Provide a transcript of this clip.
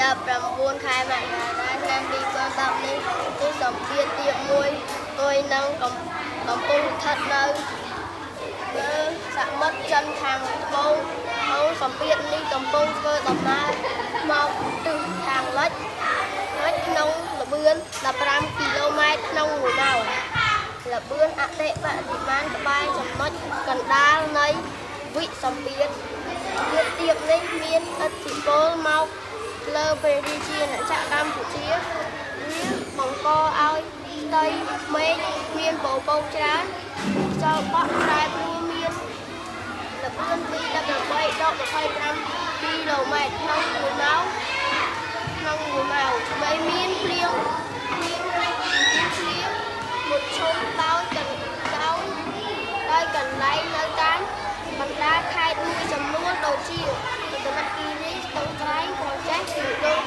19 ខែមករាឆ្នាំ2010នេះគឺសម្ពាធទៀតមួយtôiនឹងកំពុងស្ថិតនៅសមុទ្រចិនខាងត្បូងអង្គសម្ពាធនេះកំពុងធ្វើដំណើរមកទិសខាងលិចក្នុងល្បឿន15 គីឡូម៉ែត្រក្នុង1 ម៉ោងល្បឿនអតិបរមាក្បែរចំណុចកណ្ដាលនៃវិសម្ពាធទៀតនេះមានឥទ្ធិពលមកលើប្រជាជាតិកម្ពុជាវាបង្កឲ្យផ្ទៃមេឃមានពពកច្រើនខ្យល់បក់ប្រែប្រួលមានល្បឿនពី18 ដល់ 25 គីឡូម៉ែត្រក្នុង1 ម៉ោងហើយមានភ្លៀងមួយឈុំដោយកន្លែងនៅតាមបណ្ដាខេត្តមួយចំនួនដូចជារតនគិរី ស្ទឹងត្រែង ក្រចេះ សៀមរាប